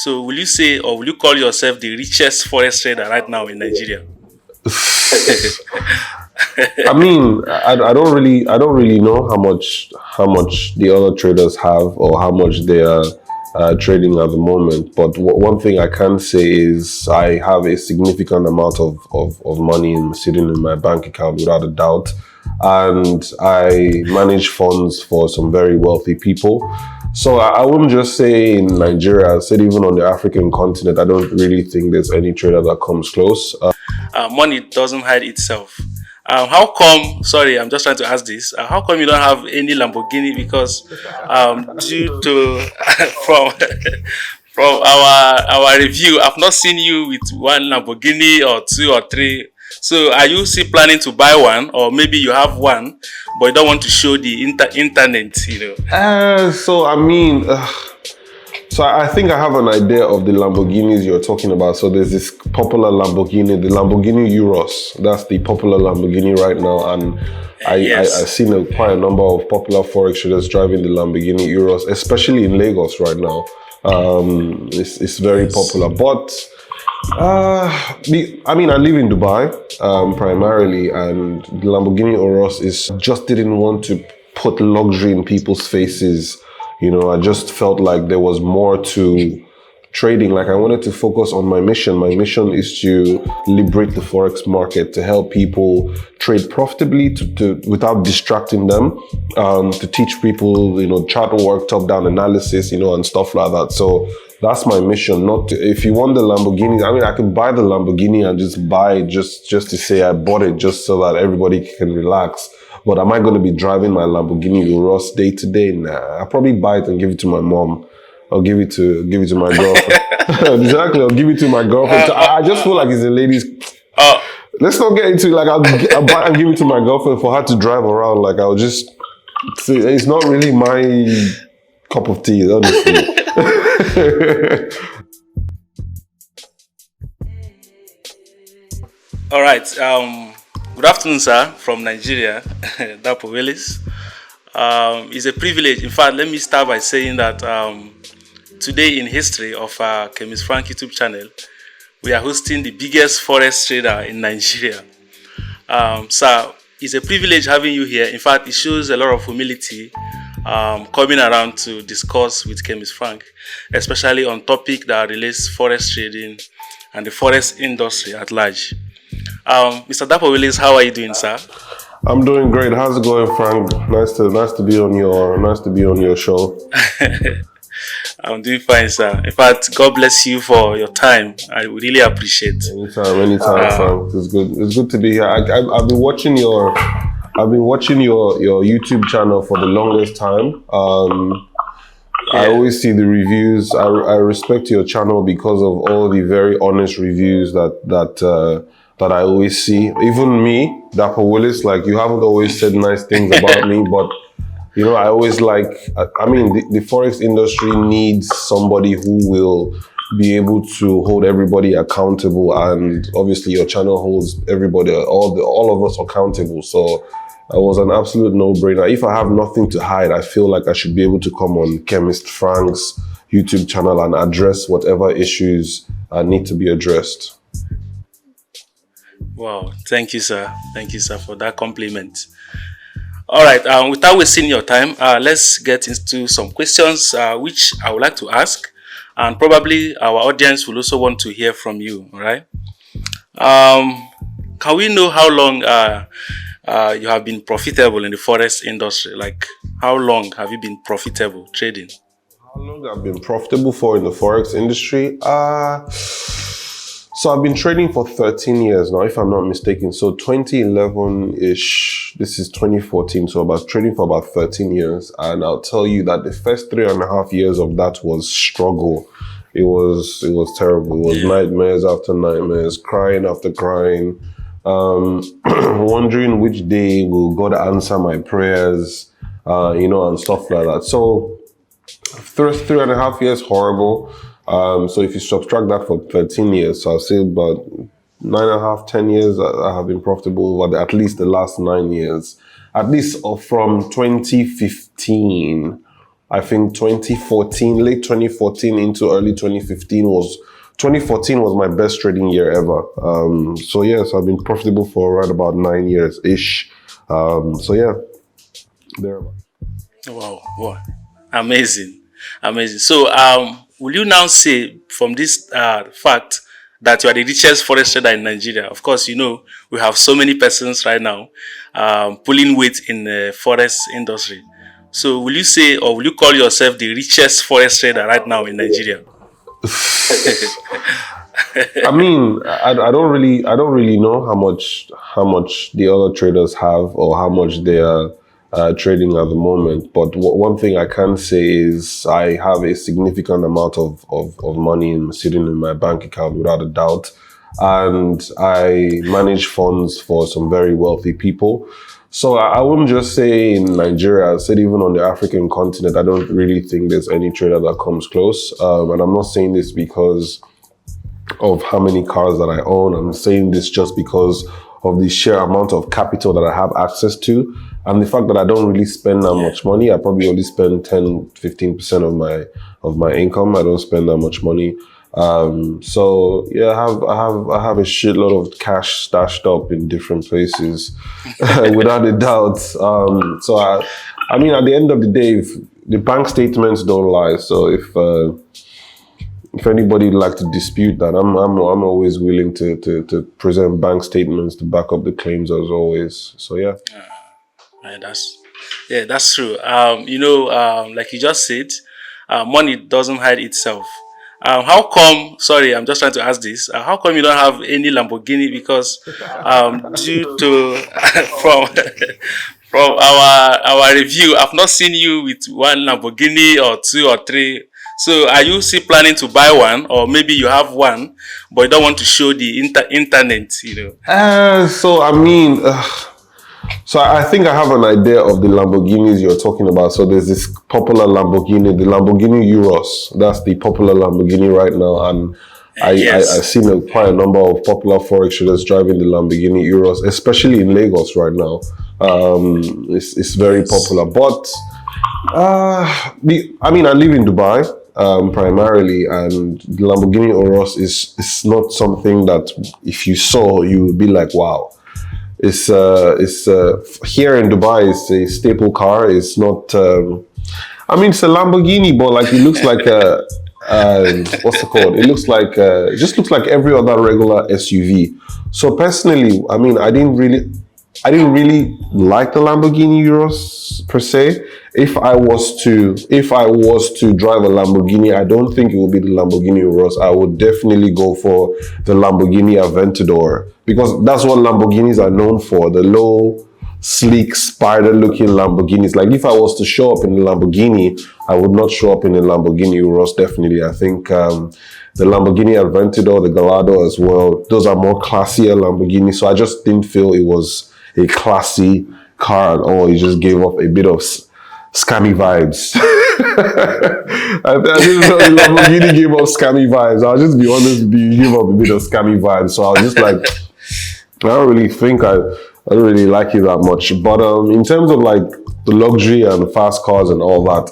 So will you say, or will you call yourself the richest forex trader right now in Nigeria? I mean, I don't really know how much the other traders have or how much they are trading at the moment. But one thing I can say is I have a significant amount of money sitting in my bank account without a doubt, and I manage funds for some very wealthy people. So I wouldn't just say in Nigeria, I said even on the African continent, I don't really think there's any trader that comes close. Money doesn't hide itself. How come? Sorry, I'm just trying to ask this. How come you don't have any Lamborghini? Because due to from from our review, I've not seen you with one Lamborghini or two or three. So are you still planning to buy one, or maybe you have one, but you don't want to show the internet? So I mean, so I think I have an idea of the Lamborghinis you're talking about. So there's this popular Lamborghini, the Lamborghini Euros. That's the popular Lamborghini right now, and I've seen quite a number of popular forex traders driving the Lamborghini Euros, especially in Lagos right now. It's very popular, but I mean, I live in Dubai primarily, and the Lamborghini Euros is just didn't want to put luxury in people's faces. You know, I just felt like there was more to trading. Like I wanted to focus on my mission. My mission is to liberate the forex market, to help people trade profitably, without distracting them, to teach people, chart work, top-down analysis, and stuff like that. So that's my mission. Not to, if you want the Lamborghini, I mean, I could buy the Lamborghini and just buy it just to say I bought it, just so that everybody can relax. But am I going to be driving my Lamborghini Urus day to day? Nah, I'll probably buy it and give it to my mom. I'll give it to my girlfriend. Exactly, I'll give it to my girlfriend. I just feel like it's a lady's. Let's not get into it. Like I'll buy and give it to my girlfriend for her to drive around. Like I'll just. It's not really my cup of tea, honestly. All right. Good afternoon, sir, from Nigeria, Dapo Willis. It's a privilege. In fact, let me start by saying that today in history of Chemist Frank YouTube channel, we are hosting the biggest forex trader in Nigeria. Sir, it's a privilege having you here. In fact, it shows a lot of humility coming around to discuss with Chemist Frank, especially on topic that relates forex trading and the forex industry at large. Mr. Dapo Willis, how are you doing, sir? I'm doing great. How's it going, Frank? Nice to be on your show. I'm doing fine, sir. In fact, God bless you for your time. I really appreciate it. Anytime, Frank. It's good. It's good to be here. I've been watching your YouTube channel for the longest time. I always see the reviews. I respect your channel because of all the very honest reviews that I always see. Even me, Dapo Willis, like you haven't always said nice things about me, but I always like, the Forex industry needs somebody who will be able to hold everybody accountable, and obviously your channel holds everybody, all of us accountable. So it was an absolute no-brainer. If I have nothing to hide, I feel like I should be able to come on Chemist Frank's YouTube channel and address whatever issues need to be addressed. Wow, thank you, sir. Thank you, sir, for that compliment. All right, without wasting your time, let's get into some questions which I would like to ask, and probably our audience will also want to hear from you. All right. Can we know how long you have been profitable in the forex industry? Like, how long have you been profitable trading? How long I've been profitable in the forex industry? So I've been trading for 13 years now, if I'm not mistaken. So 2011-ish, this is 2014. So about trading for about 13 years. And I'll tell you that the first 3.5 years of that was struggle. It was terrible. It was nightmares after nightmares, crying after crying, wondering which day will God answer my prayers, and stuff like that. So first 3.5 years, horrible. So if you subtract that for 13 years, so I'll say about 9.5, 10 years, I have been profitable over at least the last 9 years. At least from 2015 I think 2014, late 2014 into early 2014 was my best trading year ever. So yes, I've been profitable for around about 9 years ish. So yeah, there. Wow, wow, amazing, amazing. So, will you now say from this fact that you are the richest forex trader in Nigeria? Of course, you know we have so many persons right now pulling weight in the forex industry. So, will you say or will you call yourself the richest forex trader right now in Nigeria? I mean, I don't really know how much the other traders have or how much they are trading at the moment. But one thing I can say is I have a significant amount of money sitting in my bank account without a doubt. And I manage funds for some very wealthy people. So I wouldn't just say in Nigeria, I said even on the African continent, I don't really think there's any trader that comes close. And I'm not saying this because of how many cars that I own. I'm saying this just because of the sheer amount of capital that I have access to and the fact that I don't really spend that much money. I probably only spend 10-15% of my income. I don't spend that much money. So yeah, I have a shitload of cash stashed up in different places without a doubt. So I mean, at the end of the day, if the bank statements don't lie. So if anybody would like to dispute that, I'm always willing to present bank statements to back up the claims as always. So yeah. That's true. Like you just said, money doesn't hide itself. How come? Sorry, I'm just trying to ask this. How come you don't have any Lamborghini? Because due to from our review, I've not seen you with one Lamborghini or two or three. So are you still planning to buy one, or maybe you have one, but you don't want to show the internet? So I mean. So I think I have an idea of the Lamborghinis you're talking about. So there's this popular Lamborghini, the Lamborghini Euros. That's the popular Lamborghini right now. And I've seen quite a number of popular Forex traders driving the Lamborghini Euros, especially in Lagos right now. It's very popular. But I live in Dubai primarily, and the Lamborghini Euros is not something that if you saw, you would be like, wow. It's here in Dubai. It's a staple car. It's not. It's a Lamborghini, but like it looks like a what's it called? It looks like it just looks like every other regular SUV. So personally, I mean, I didn't really like the Lamborghini Euros per se. If I was to drive a Lamborghini, I don't think it would be the Lamborghini Euros. I would definitely go for the Lamborghini Aventador, because that's what Lamborghinis are known for, the low, sleek, spider-looking Lamborghinis. Like if I was to show up in a Lamborghini, I would not show up in a Lamborghini Euros, definitely. I think the Lamborghini Aventador, the Gallardo as well, those are more classier Lamborghinis. So I just didn't feel it was a classy car at all. It just gave off a bit of scammy vibes. I didn't know the Lamborghini gave off scammy vibes. I'll just be honest with you, gave off a bit of scammy vibes. So I was just like, I don't really like it that much. But in terms of like the luxury and fast cars and all that,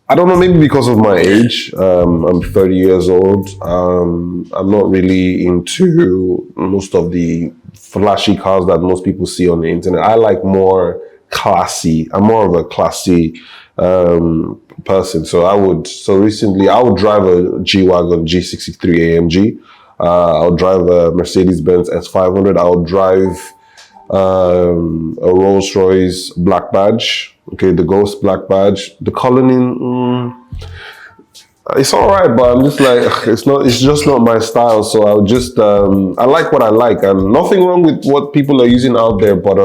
I don't know, maybe because of my age. I'm 30 years old. I'm not really into most of the flashy cars that most people see on the internet. I like more classy. I'm more of a classy person. So recently I would drive a G-Wagon G63 AMG. I'll drive a Mercedes-Benz S500. I'll drive a Rolls-Royce Black Badge. Okay, the Ghost Black Badge. The Cullinan, it's all right, but I'm just like, it's just not my style. So I'll just, I like what I like, and nothing wrong with what people are using out there, but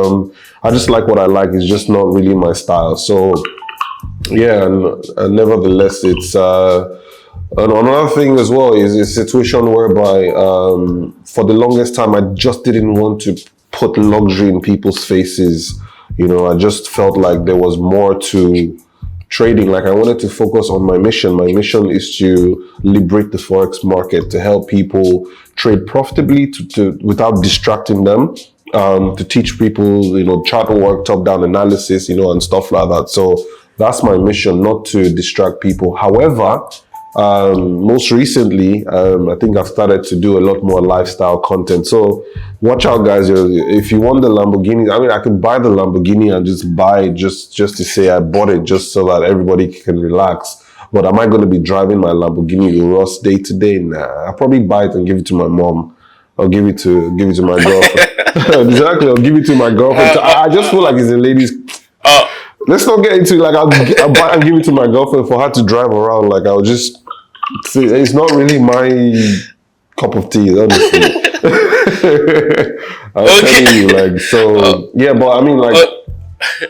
I just like what I like. It's just not really my style. So yeah, and nevertheless, it's, and another thing as well is a situation whereby, for the longest time, I just didn't want to put luxury in people's faces. I just felt like there was more to trading. Like I wanted to focus on my mission. My mission is to liberate the Forex market, to help people trade profitably without distracting them, to teach people, chart work, top-down analysis, and stuff like that. So That's my mission, not to distract people. However, most recently, I think I've started to do a lot more lifestyle content. So watch out, guys. If you want the Lamborghini, I mean, I could buy the Lamborghini and just buy it just to say I bought it, just so that everybody can relax. But am I going to be driving my Lamborghini Urus day to day? Nah, I'll probably buy it and give it to my mom. I'll give it to my girlfriend. Exactly, I'll give it to my girlfriend. I just feel like it's a ladies. Let's not get into like I'll buy and give it to my girlfriend for her to drive around. Like I'll just. It's not really my cup of tea, honestly. I'm telling you, like, so yeah. But I mean, like,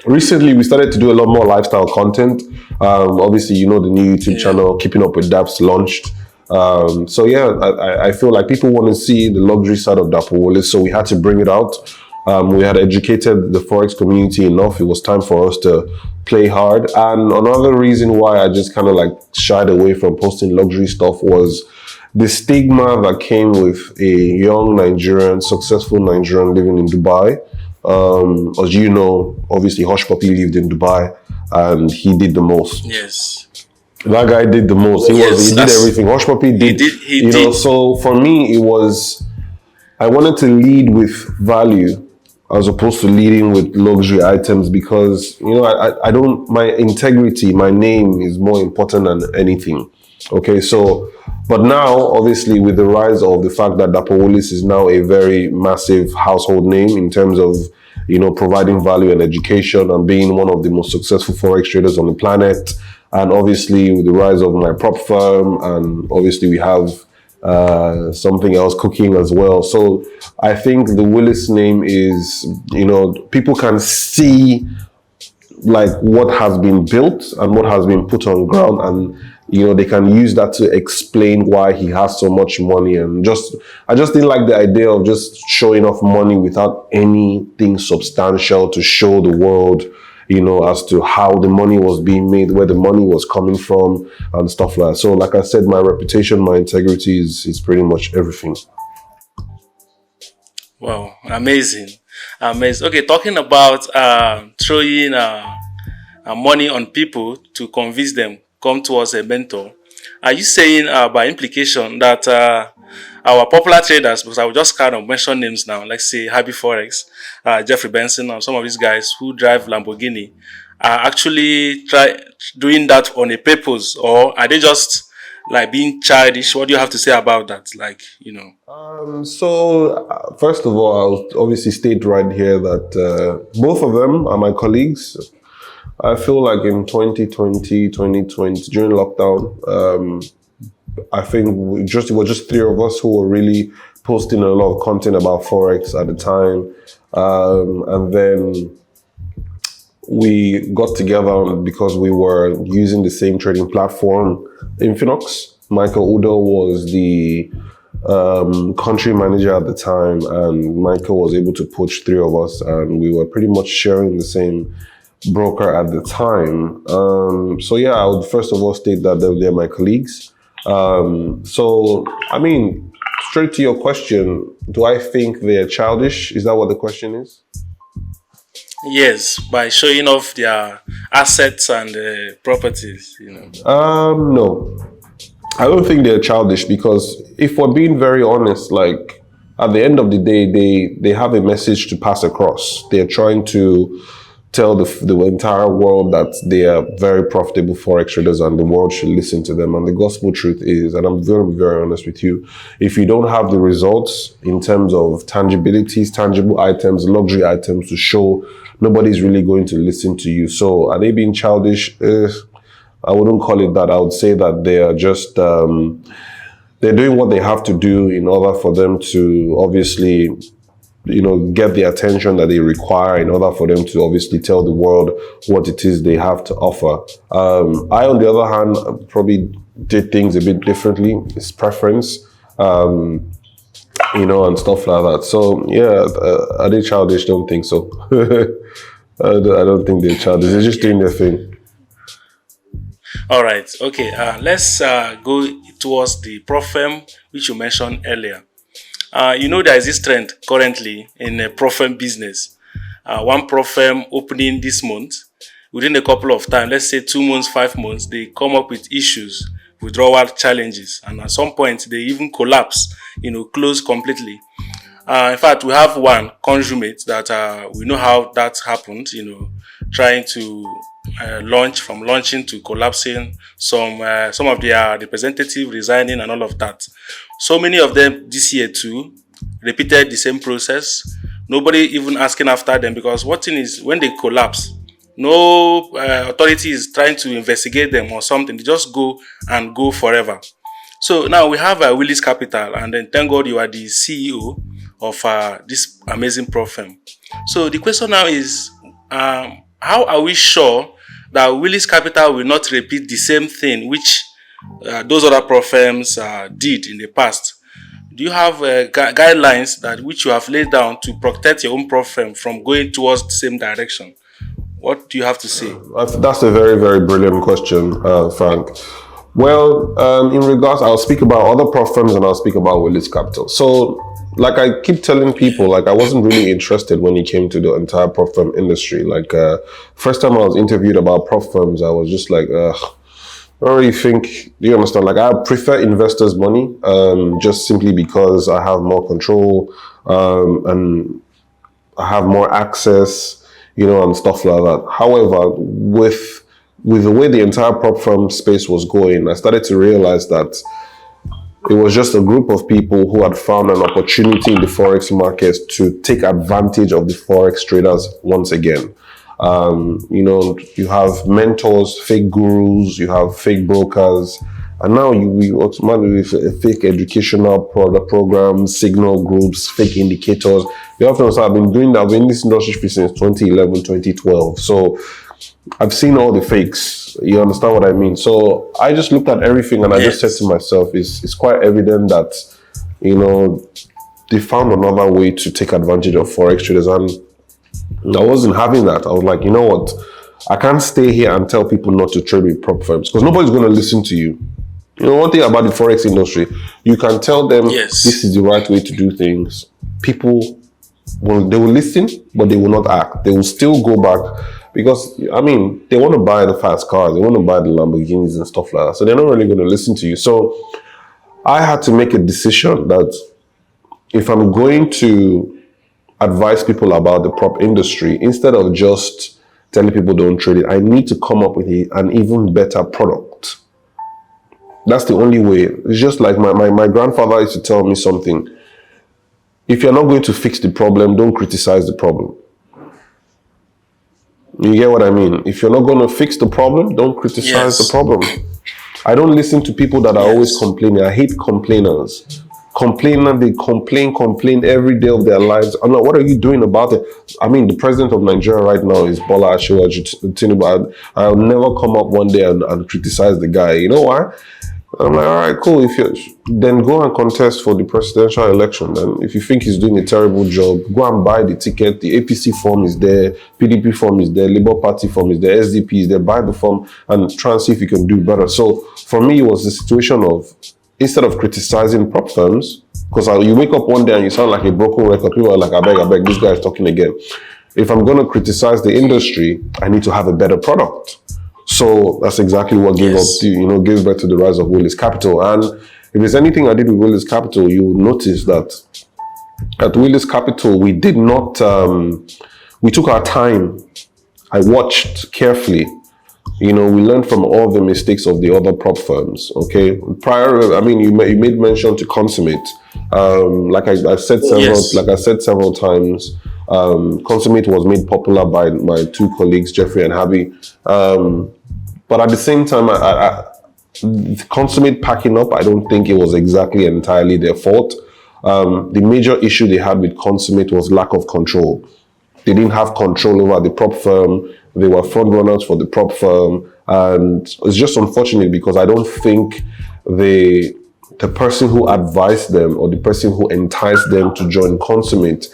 recently we started to do a lot more lifestyle content. Obviously, you know, the new YouTube channel, Keeping Up with Daps, launched. So yeah, I feel like people want to see the luxury side of Dapo Willis, so we had to bring it out. We had educated the Forex community enough. It was time for us to play hard. And another reason why I just kind of like shied away from posting luxury stuff was the stigma that came with a young Nigerian, successful Nigerian living in Dubai. As you know, obviously Hush Puppy lived in Dubai and he did the most. Yes. That guy did the most. He did everything. Hush Puppy did. He did. So for me, I wanted to lead with value as opposed to leading with luxury items, because, you know, I don't, my integrity, my name is more important than anything. Okay, so, but now, obviously, with the rise of the fact that Dapo Willis is now a very massive household name in terms of, you know, providing value and education and being one of the most successful Forex traders on the planet. And obviously, with the rise of my prop firm, and obviously we have something else cooking as well. So I think the Willis name is, you know, people can see like what has been built and what has been put on ground, and you know, they can use that to explain why he has so much money. And I just didn't like the idea of just showing off money without anything substantial to show the world, you know, as to how the money was being made, where the money was coming from and stuff like that. So like I said, my reputation, my integrity is pretty much everything. Wow, amazing. Okay, talking about throwing money on people to convince them come towards a mentor, are you saying by implication that our popular traders, because I will just kind of mention names now, like say Habby Forex, Jeffrey Benson, and some of these guys who drive Lamborghini, are actually doing that on a purpose, or are they just like being childish? What do you have to say about that? Like, you know. So first of all, I'll obviously state right here that both of them are my colleagues. I feel like in 2020, during lockdown, I think it was just three of us who were really posting a lot of content about Forex at the time. And then we got together because we were using the same trading platform, Infinox. Michael Udo was the country manager at the time, and Michael was able to poach three of us, and we were pretty much sharing the same broker at the time. So yeah, I would first of all state that they're my colleagues. So, I mean, straight to your question, do I think they're childish? Is that what the question is? Yes, by showing off their assets and properties, you know. No, I don't think they're childish, because if we're being very honest, like at the end of the day, they have a message to pass across. They're trying to tell the entire world that they are very profitable Forex traders and the world should listen to them. And the gospel truth is, and I'm going to be very honest with you, if you don't have the results in terms of tangibilities, tangible items, luxury items to show, nobody's really going to listen to you. So are they being childish? I wouldn't call it that. I would say that they are just, they're doing what they have to do in order for them to obviously, you know, get the attention that they require in order for them to obviously tell the world what it is they have to offer. I, on the other hand, probably did things a bit differently. It's preference, you know, and stuff like that. So yeah, are they childish? Don't think so. I don't think they're childish. They're just doing their thing. All right. Okay. Let's go towards the prop firm which you mentioned earlier. You know, there is this trend currently in a prop firm business. One prop firm opening this month within a couple of time, let's say 2 months, 5 months, they come up with issues, withdrawal challenges, and at some point they even collapse, close completely. In fact, we have one consummate that we know how that happened, trying to launching to collapsing, some of their representatives resigning and all of that. So many of them this year too repeated the same process. Nobody even asking after them, because what thing is, when they collapse, no authority is trying to investigate them or something. They just go and go forever. So now we have Willis Capital, and then thank God you are the CEO of this amazing prop firm. So the question now is, how are we sure that Willis Capital will not repeat the same thing which those other prop firms did in the past? Do you have guidelines that which you have laid down to protect your own prop firm from going towards the same direction? What do you have to say? That's a very, very brilliant question, Frank. Well, in regards, I'll speak about other prop firms and I'll speak about Willis Capital. So, like I keep telling people, like I wasn't really interested when it came to the entire prop firm industry. Like, first time I was interviewed about prop firms, I was just like, I don't really think, do you understand? Like, I prefer investors' money, just simply because I have more control, and I have more access, and stuff like that. However, with the way the entire prop firm space was going, I started to realize that it was just a group of people who had found an opportunity in the Forex markets to take advantage of the Forex traders once again. You have mentors, fake gurus, you have fake brokers, and now we automatically fake educational programs, signal groups, fake indicators. You have to understand, I've been doing that in this industry since 2011, 2012. So I've seen all the fakes. You understand what I mean? So I just looked at everything and I just said to myself, it's quite evident that, they found another way to take advantage of Forex traders, and I wasn't having that. I was like, you know what? I can't stay here and tell people not to trade with prop firms because nobody's going to listen to you. One thing about the Forex industry, you can tell them this is the right way to do things. People they will listen, but they will not act. They will still go back because, they want to buy the fast cars. They want to buy the Lamborghinis and stuff like that. So they're not really going to listen to you. So I had to make a decision that if I'm going to advise people about the prop industry, instead of just telling people don't trade it, I need to come up with an even better product. That's the only way. It's just like my grandfather used to tell me something. If you're not going to fix the problem, don't criticize the problem. You get what I mean? If you're not going to fix the problem, don't criticize the problem. I don't listen to people that are always complaining. I hate complainers. They complain every day of their lives. I'm like, what are you doing about it? The president of Nigeria right now is Bola Tinubu. I'll never come up one day and criticize the guy. You know why? I'm like, all right, cool. If you then go and contest for the presidential election. Then if you think he's doing a terrible job, go and buy the ticket. The APC form is there, PDP form is there, Labour Party form is there, SDP is there. Buy the form and try and see if you can do better. So for me, it was the situation of, instead of criticizing prop firms, because you wake up one day and you sound like a broken record, people are like, I beg, this guy is talking again. If I'm going to criticize the industry, I need to have a better product. So that's exactly what gave birth to the rise of Willis Capital. And if there's anything I did with Willis Capital, you will notice that at Willis Capital, we did not, we took our time. I watched carefully. We learned from all the mistakes of the other prop firms. Okay, you made mention to Consummate. Like I said several times, Consummate was made popular by my two colleagues, Jeffrey and Habby. But at the same time, Consummate packing up, I don't think it was exactly entirely their fault. The major issue they had with Consummate was lack of control. They didn't have control over the prop firm. They were front runners for the prop firm. And it's just unfortunate because I don't think the person who advised them or the person who enticed them to join Consummate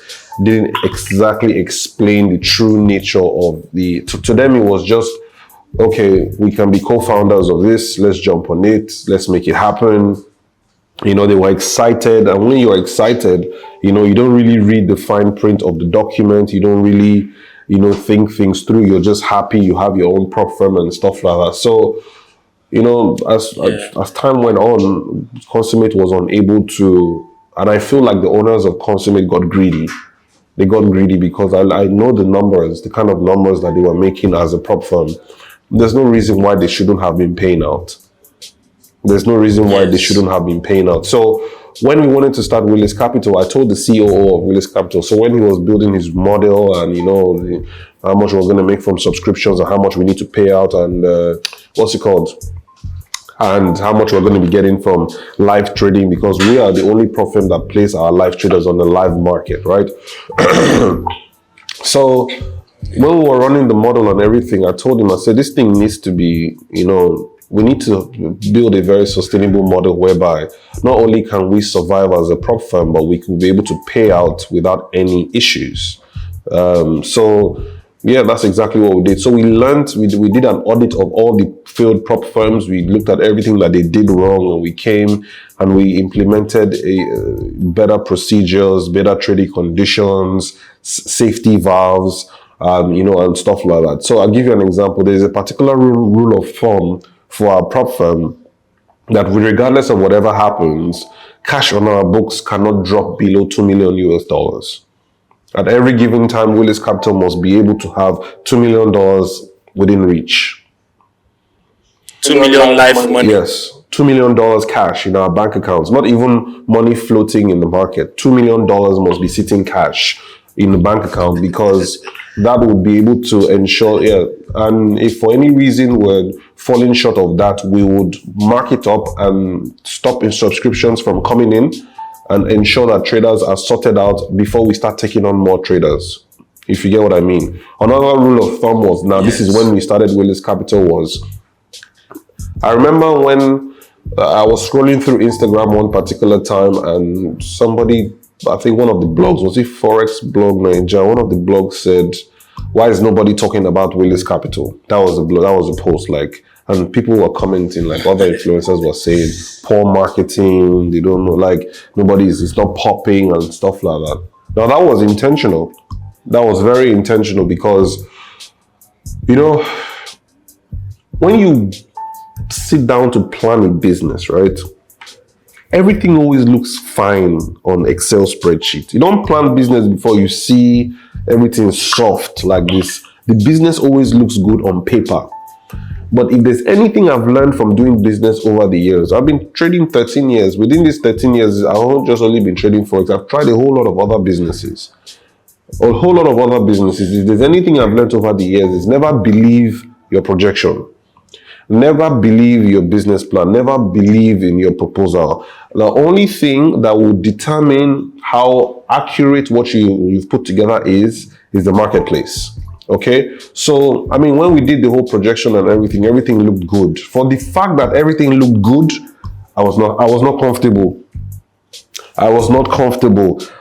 didn't exactly explain the true nature of to them it was just, okay, we can be co-founders of this, let's jump on it, let's make it happen. They were excited, and when you're excited, you don't really read the fine print of the document. You don't really, think things through. You're just happy you have your own prop firm and stuff like that. So, as time went on, Consummate was unable to, and I feel like the owners of Consummate got greedy. They got greedy because I know the numbers, the kind of numbers that they were making as a prop firm. There's no reason why they shouldn't have been paying out. There's no reason why they shouldn't have been paying out. So when we wanted to start Willis Capital, I told the COO of Willis Capital. So when he was building his model and, how much we're going to make from subscriptions and how much we need to pay out and and how much we're going to be getting from live trading, because we are the only prop firm that place our live traders on the live market, right? So when we were running the model and everything, I told him, I said, this thing needs to be, we need to build a very sustainable model whereby not only can we survive as a prop firm, but we can be able to pay out without any issues. Yeah, that's exactly what we did. So we learned, we did an audit of all the failed prop firms. We looked at everything that they did wrong, and we came and we implemented better procedures, better trading conditions, safety valves, and stuff like that. So I'll give you an example. There's a particular rule of thumb for our prop firm that regardless of whatever happens, cash on our books cannot drop below $2 million US. At every given time, Willis Capital must be able to have $2 million within reach. 2 million live money. Yes, $2 million cash in our bank accounts, not even money floating in the market. $2 million must be sitting cash in the bank account, because that would be able to ensure, and if for any reason we're falling short of that, we would mark it up and stop subscriptions from coming in and ensure that traders are sorted out before we start taking on more traders, if you get what I mean. Another rule of thumb was, this is when we started Willis Capital, was, I remember when I was scrolling through Instagram one particular time and somebody, I think one of the blogs, was it Forex blog Nigeria, one of the blogs said, why is nobody talking about Willis Capital? That was a post, and people were commenting, other influencers were saying, poor marketing, they don't know, it's not popping and stuff like that. Now that was intentional. That was very intentional, because, when you sit down to plan a business, right? Everything always looks fine on Excel spreadsheet. You don't plan business before you see everything soft like this. The business always looks good on paper. But if there's anything I've learned from doing business over the years, I've been trading 13 years. Within these 13 years, I've not just only been trading Forex. I've tried a whole lot of other businesses. If there's anything I've learned over the years, is never believe your projection. Never believe your business plan. Never believe in your proposal. The only thing that will determine how accurate what you've put together is the marketplace. Okay, so when we did the whole projection and everything looked good. For the fact that everything looked good, I was not comfortable.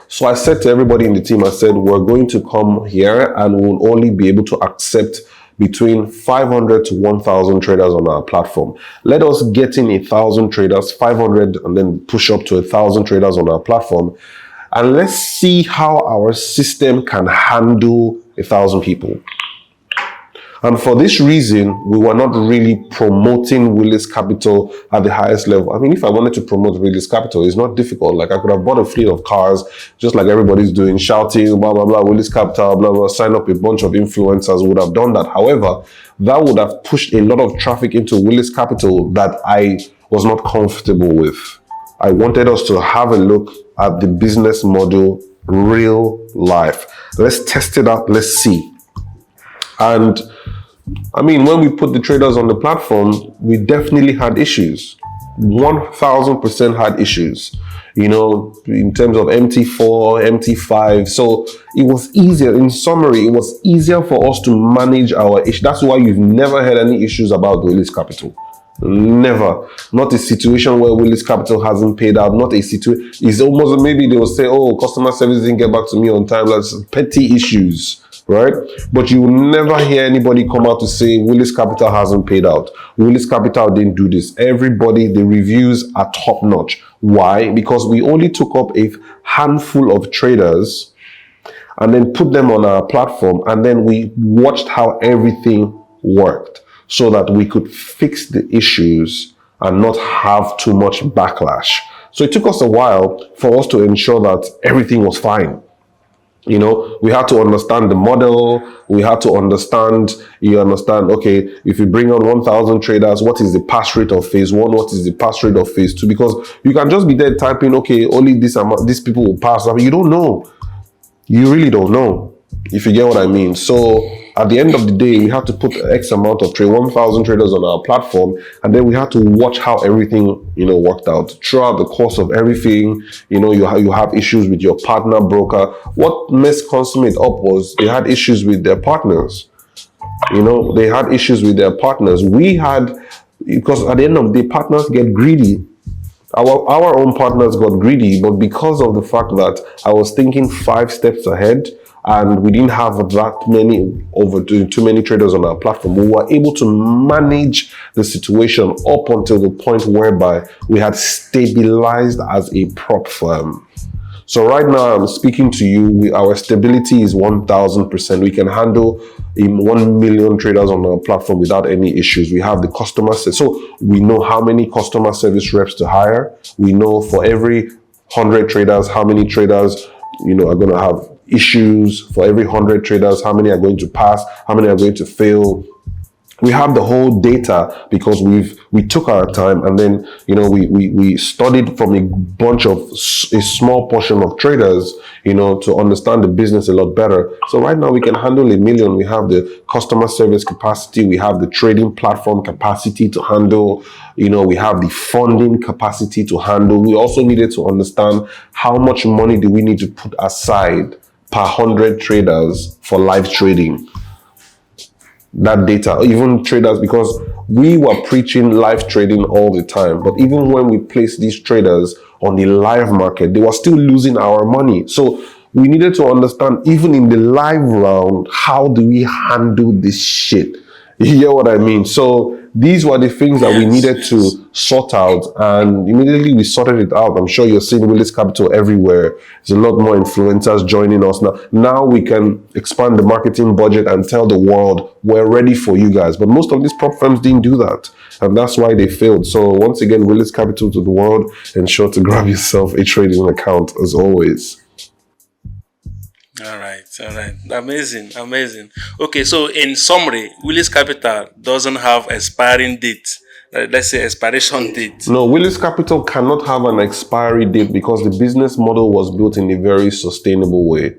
So I said to everybody in the team, I said, we're going to come here and we'll only be able to accept between 500 to 1,000 traders on our platform. Let us get in 1,000 traders, 500, and then push up to 1,000 traders on our platform. And let's see how our system can handle 1,000 people. And for this reason, we were not really promoting Willis Capital at the highest level. If I wanted to promote Willis Capital, it's not difficult. I could have bought a fleet of cars, just like everybody's doing, shouting, blah, blah, blah, Willis Capital, blah, blah, sign up a bunch of influencers, would have done that. However, that would have pushed a lot of traffic into Willis Capital that I was not comfortable with. I wanted us to have a look at the business model, real life. Let's test it out. Let's see. And when we put the traders on the platform, we definitely had issues. 1,000% had issues, in terms of MT4, MT5. So it was easier. In summary, it was easier for us to manage our issues. That's why you've never had any issues about Willis Capital. Never. Not a situation where Willis Capital hasn't paid out. Not a situation. It's almost, maybe they will say, oh, customer service didn't get back to me on time. That's petty issues, right? But you will never hear anybody come out to say Willis Capital hasn't paid out. Willis Capital didn't do this. Everybody, the reviews are top notch. Why? Because we only took up a handful of traders and then put them on our platform. And then we watched how everything worked so that we could fix the issues and not have too much backlash. So it took us a while for us to ensure that everything was fine. You know, we had to understand the model. We had to understand, okay, if you bring on 1,000 traders, what is the pass rate of phase one? What is the pass rate of phase two? Because you can just be there typing, okay, only this amount, these people will pass. I mean, you don't know. You really don't know, if you get what I mean. So at the end of the day, we had to put X amount of 1,000 traders on our platform, and then we had to watch how everything, worked out throughout the course of everything. You have issues with your partner broker. What messed Consummate up was they had issues with their partners. They had issues with their partners. Because at the end of the day, partners get greedy. Our own partners got greedy, but because of the fact that I was thinking 5 steps ahead, and we didn't have too many traders on our platform, we were able to manage the situation up until the point whereby we had stabilized as a prop firm. So right now I'm speaking to you, our stability is 1,000%. We can handle 1 million traders on our platform without any issues. We have the customer service. So we know how many customer service reps to hire. We know for every 100 traders, how many traders, are going to have issues. For every 100 traders, how many are going to pass, how many are going to fail. We have the whole data because we took our time, and then we studied from a small portion of traders to understand the business a lot better. So right now we can handle 1 million. We have the customer service capacity, we have the trading platform capacity to handle, we have the funding capacity to handle. We also needed to understand how much money do we need to put aside per 100 traders for live trading. That data, even traders, because we were preaching live trading all the time, but even when we placed these traders on the live market, they were still losing our money. So we needed to understand, even in the live round, how do we handle this shit? You hear what I mean? So these were the things that we needed to sort out, and immediately we sorted it out. I'm sure you're seeing Willis Capital everywhere. There's a lot more influencers joining us now. Now we can expand the marketing budget and tell the world we're ready for you guys. But most of these prop firms didn't do that, and that's why they failed. So once again, Willis Capital to the world, ensure to grab yourself a trading account as always. All right. Amazing. Okay, so in summary, Willis Capital doesn't have expiring date. Let's say expiration date. No, Willis Capital cannot have an expiry date because the business model was built in a very sustainable way.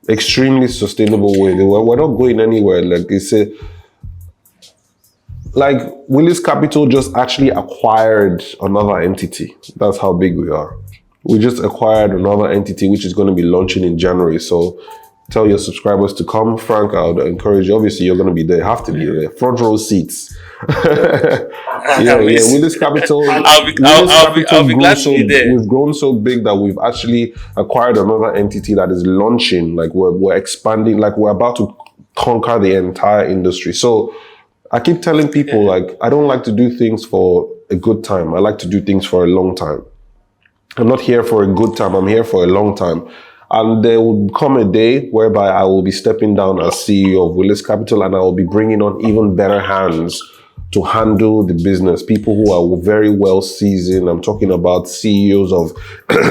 Extremely sustainable way. We're not going anywhere. Like they say, like Willis Capital just actually acquired another entity. That's how big we are. We just acquired another entity which is going to be launching in January. So tell your subscribers to come. Frank, I would encourage you. Obviously, you're going to be there. You have to be there. Front row seats. Willis Capital. I'll be glad to be there. We've grown so big that we've actually acquired another entity that is launching. Like we're expanding. Like we're about to conquer the entire industry. So I keep telling people, like, I don't like to do things for a good time. I like to do things for a long time. I'm not here for a good time. I'm here for a long time. And there will come a day whereby I will be stepping down as CEO of Willis Capital, and I will be bringing on even better hands to handle the business. People who are very well seasoned. I'm talking about CEOs of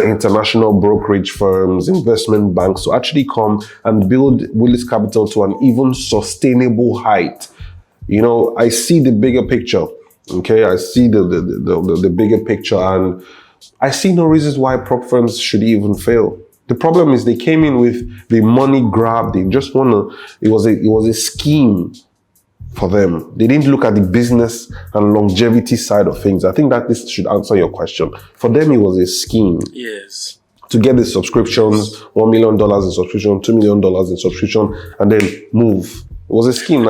international brokerage firms, investment banks, to actually come and build Willis Capital to an even sustainable height. I see the bigger picture. Okay, I see the bigger picture, and I see no reasons why prop firms should even fail. The problem is they came in with the money grab. They just it was a scheme for them. They didn't look at the business and longevity side of things. I think that this should answer your question. For them, it was a scheme. Yes. To get the subscriptions, $1 million in subscription, $2 million in subscription, and then move. It was a scheme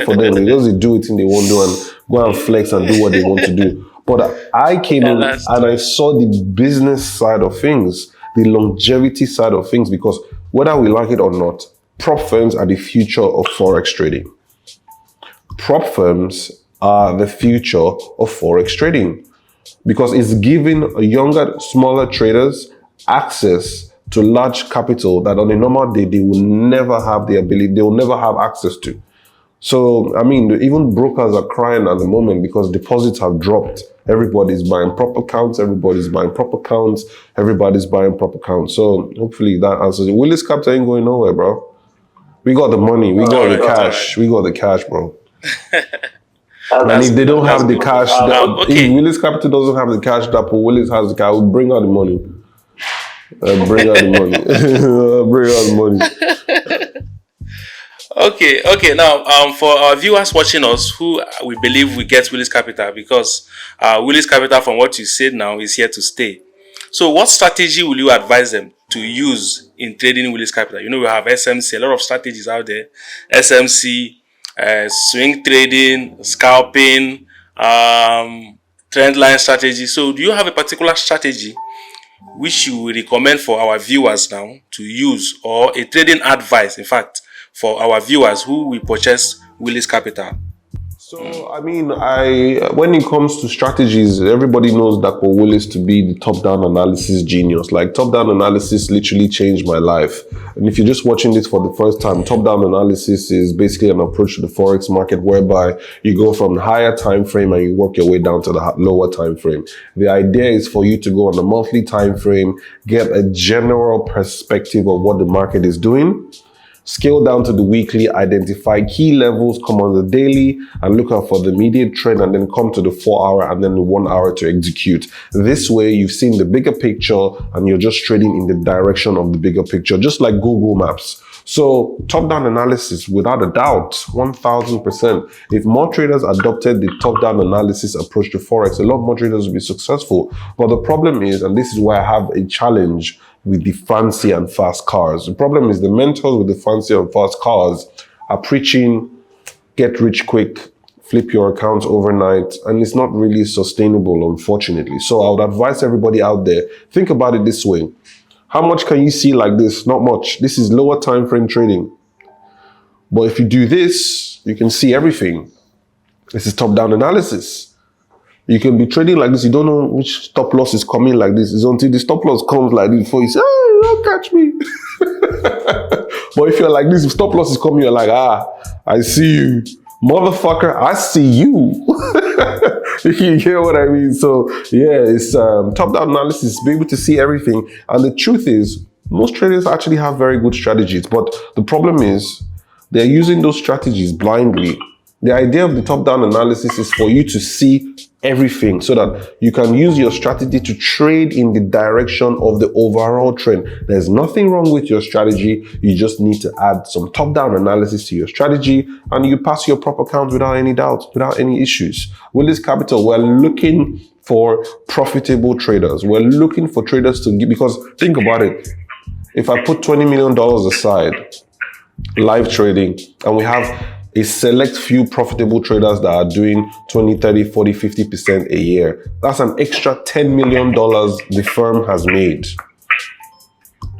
for them. They just do it and they won't do and go and flex and do what they want to do. But I came in and I saw the business side of things, the longevity side of things, because whether we like it or not, prop firms are the future of Forex trading. Prop firms are the future of Forex trading because it's giving younger, smaller traders access to large capital that on a normal day, they will never have the ability, they will never have access to. So, I mean, even brokers are crying at the moment because deposits have dropped. Everybody's buying proper accounts, everybody's buying proper accounts, everybody's buying proper accounts. So, hopefully that answers it. Willis Capital ain't going nowhere, bro. We got the money, we got the cash, we got the cash, bro. And if they don't have the cash, if Willis Capital doesn't have the cash, Dapo Willis has the cash, we'll bring out the money. Bring out the money. Bring out the money. Okay. Now, for our viewers watching us, who we believe we get Willis Capital, because Willis Capital, from what you said now, is here to stay. So, what strategy will you advise them to use in trading Willis Capital? You know, we have SMC, a lot of strategies out there. SMC, swing trading, scalping, trend line strategy. So, do you have a particular strategy which you would recommend for our viewers now to use, or a trading advice, in fact, for our viewers who will purchase Willis Capital? So, I mean, when it comes to strategies, everybody knows Dapo Willis to be the top-down analysis genius. Like, top-down analysis literally changed my life. And if you're just watching this for the first time, top-down analysis is basically an approach to the Forex market whereby you go from the higher time frame and you work your way down to the lower time frame. The idea is for you to go on a monthly time frame, get a general perspective of what the market is doing, scale down to the weekly, identify key levels, come on the daily and look out for the immediate trend, and then come to the 4 hour and then the 1 hour to execute. This way, you've seen the bigger picture and you're just trading in the direction of the bigger picture, just like Google Maps. So top-down analysis, without a doubt, 1000%. If more traders adopted the top-down analysis approach to Forex, a lot more traders will be successful. But the problem is, and this is where I have a challenge with the fancy and fast cars. The problem is the mentors with the fancy and fast cars are preaching, get rich quick, flip your accounts overnight, and it's not really sustainable, unfortunately. So I would advise everybody out there, think about it this way. How much can you see like this? Not much. This is lower time frame trading. But if you do this, you can see everything. This is top-down analysis. You can be trading like this. You don't know which stop loss is coming like this. It's until the stop loss comes like this before you say, hey, don't catch me. But if you're like this, if stop loss is coming, you're like, I see you. Motherfucker, I see you. You get what I mean? So yeah, it's top-down analysis, be able to see everything. And the truth is, most traders actually have very good strategies. But the problem is, they're using those strategies blindly. The idea of the top-down analysis is for you to see everything so that you can use your strategy to trade in the direction of the overall trend. There's nothing wrong with your strategy. You just need to add some top-down analysis to your strategy and you pass your prop account without any doubt, without any issues. Willis Capital, we're looking for profitable traders. We're looking for traders to give, because think about it. If I put $20 million aside, live trading, and we have a select few profitable traders that are doing 20, 30, 40, 50% a year. That's an extra $10 million the firm has made.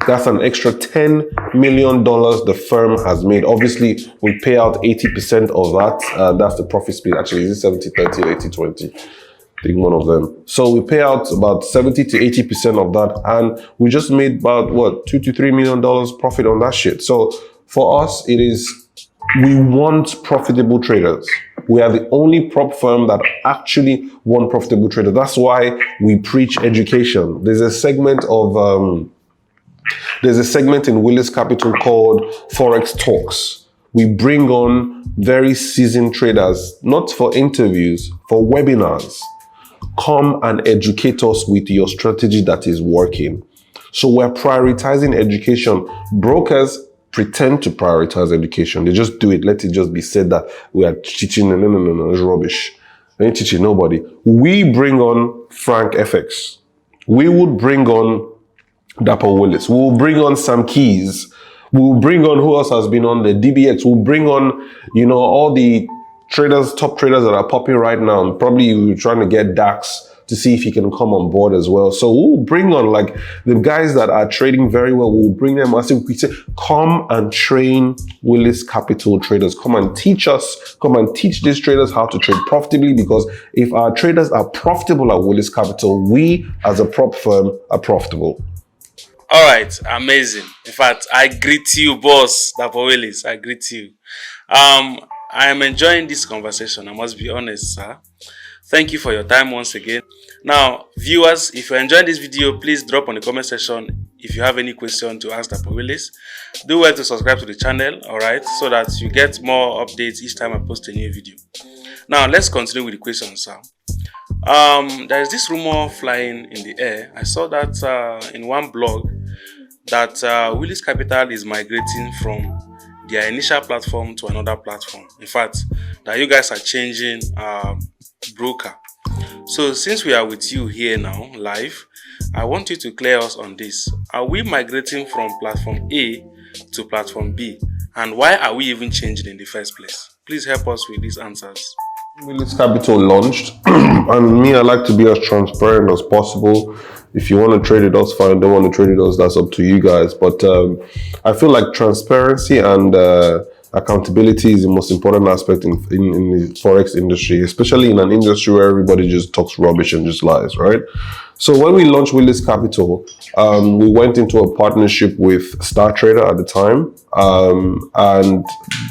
That's an extra $10 million the firm has made. Obviously, we pay out 80% of that. That's the profit split. Actually, is it 70-30 or 80-20? I think one of them. So we pay out about 70 to 80% of that. And we just made about, what, $2 to $3 million profit on that shit. So for us, it is, we want profitable traders. We are the only prop firm that actually want profitable traders. That's why we preach education. There's a segment in Willis Capital called Forex Talks. We bring on very seasoned traders, not for interviews, for webinars. Come and educate us with your strategy that is working. So we're prioritizing education. Brokers pretend to prioritize education. They just do it. Let it just be said that we are teaching. No, it's rubbish. We ain't teaching nobody. We bring on Frank FX. We would bring on Dapo Willis. We will bring on Sam Keys. We will bring on, who else has been on the DBX. We'll bring on, all the traders, top traders that are popping right now. Probably you're trying to get DAX to see if he can come on board as well. So we'll bring on like the guys that are trading very well. We'll bring them. I say, come and train Willis Capital traders. Come and teach us. Come and teach these traders how to trade profitably, because if our traders are profitable at Willis Capital, we as a prop firm are profitable. All right, amazing. In fact, I greet you, boss, Dapo Willis. I greet you. I am enjoying this conversation. I must be honest, sir. Thank you for your time once again. Now, viewers, if you're enjoying this video, please drop on the comment section if you have any question to ask Dapo Willis. Do well to subscribe to the channel, all right, so that you get more updates each time I post a new video. Now, let's continue with the questions, sir. There is this rumor flying in the air. I saw that in one blog that Willis Capital is migrating from their initial platform to another platform. In fact, that you guys are changing broker. So since we are with you here now live, I want you to clear us on this. Are we migrating from platform A to platform B? And why are we even changing in the first place? Please help us with these answers. Willis Capital launched, and me, I like to be as transparent as possible. If you want to trade with us, fine. Don't want to trade with us, that's up to you guys. But I feel like transparency and accountability is the most important aspect in the Forex industry, especially in an industry where everybody just talks rubbish and just lies, right? So when we launched Willis Capital, we went into a partnership with Star Trader at the time. And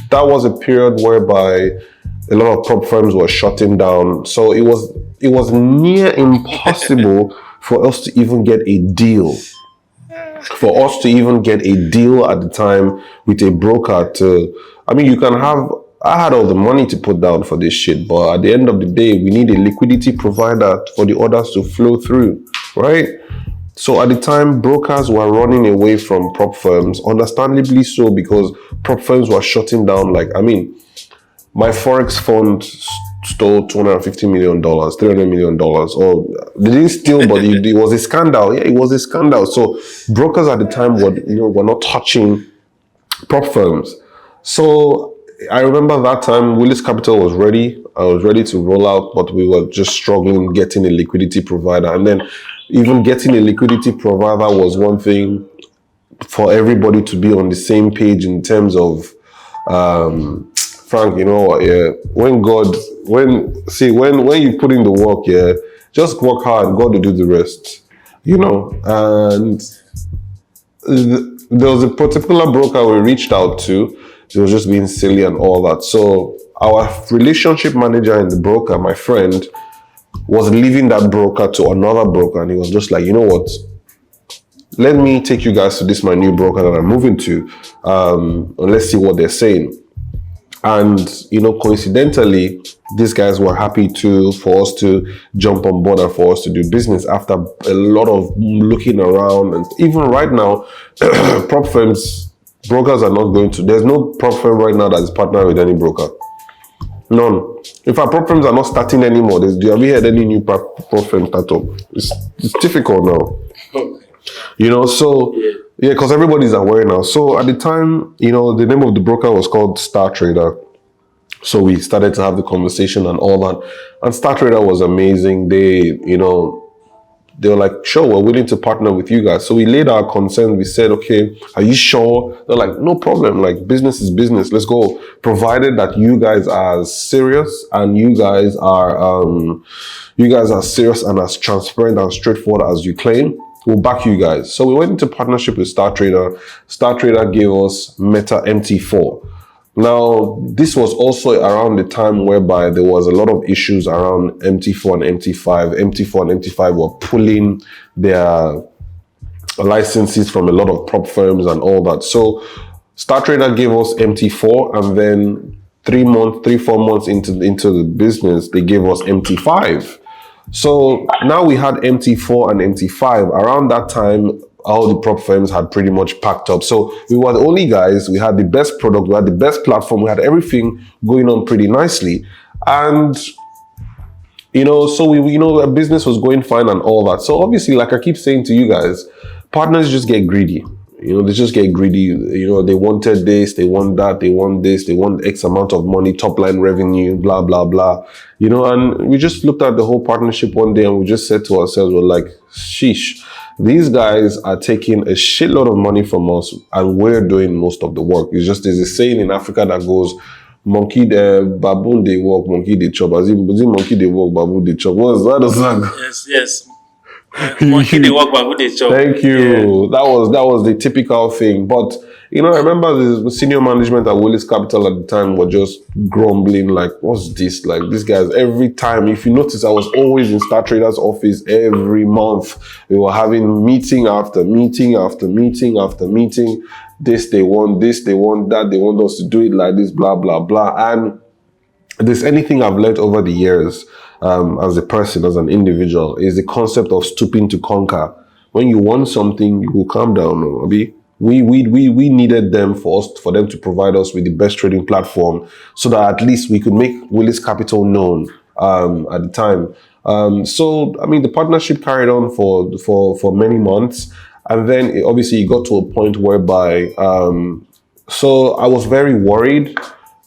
that was a period whereby a lot of prop firms were shutting down. So it was near impossible for us to even get a deal. For us to even get a deal at the time with a broker I had all the money to put down for this shit, but at the end of the day, we need a liquidity provider for the orders to flow through, right? So at the time, brokers were running away from prop firms, understandably so, because prop firms were shutting down. My Forex fund stole $250 million, $300 million. Or they didn't steal, but it was a scandal. Yeah, it was a scandal. So brokers at the time were not touching prop firms. So I remember that time Willis Capital was ready. I was ready to roll out, but we were just struggling getting a liquidity provider. And then even getting a liquidity provider was one thing for everybody to be on the same page in terms of Frank, when you put in the work, just work hard, God will do the rest, and there was a particular broker we reached out to. It was just being silly and all that. So our relationship manager and the broker, my friend, was leaving that broker to another broker, and he was just like, you know what? Let me take you guys to this my new broker that I'm moving to, and let's see what they're saying. And coincidentally, these guys were happy for us to jump on board and for us to do business after a lot of looking around. And even right now, prop firms, brokers are not going to. There's no prop firm right now that is partnered with any broker. None. In fact, prop firms are not starting anymore. Have you heard any new prop firm start up? It's difficult now. So. Yeah, because everybody's aware now. So at the time, the name of the broker was called Star Trader. So we started to have the conversation and all that. And Star Trader was amazing. They were like, sure, we're willing to partner with you guys. So we laid our consent. We said, okay, are you sure? They're like, no problem. Like, business is business. Let's go. Provided that you guys are serious and you guys are serious and as transparent and straightforward as you claim, we'll back you guys. So we went into partnership with Star Trader. Star Trader gave us Meta MT4. Now, this was also around the time whereby there was a lot of issues around MT4 and MT5. MT4 and MT5 were pulling their licenses from a lot of prop firms and all that. So Star Trader gave us MT4, and then 3-4 months into the business, they gave us MT5. So now we had MT4 and MT5. Around that time, all the prop firms had pretty much packed up. So we were the only guys. We had the best product. We had the best platform. We had everything going on pretty nicely. And, so our business was going fine and all that. So obviously, like I keep saying to you guys, partners just get greedy. They just get greedy. They wanted this, they want that, they want this, they want X amount of money, top line revenue, blah, blah, blah. And we just looked at the whole partnership one day and we just said to ourselves, we're like, sheesh, these guys are taking a shitload of money from us and we're doing most of the work. There's a saying in Africa that goes, monkey the baboon they walk, monkey they chop. As in monkey they walk, baboon they chop. What is that? Yes. Monkey they walk back, who they chop. Thank you. Yeah. That was the typical thing. But I remember the senior management at Willis Capital at the time were just grumbling like, "What's this? Like these guys every time." If you notice, I was always in Star Trader's office every month. We were having meeting after meeting after meeting after meeting. This they want, that they want us to do it like this, blah blah blah. And if there's anything I've learned over the years, as a person, as an individual, is the concept of stooping to conquer. When you want something, you will calm down. Abi. We needed them for them to provide us with the best trading platform, so that at least we could make Willis Capital known at the time. So I mean, the partnership carried on for many months, and then obviously it got to a point whereby so I was very worried.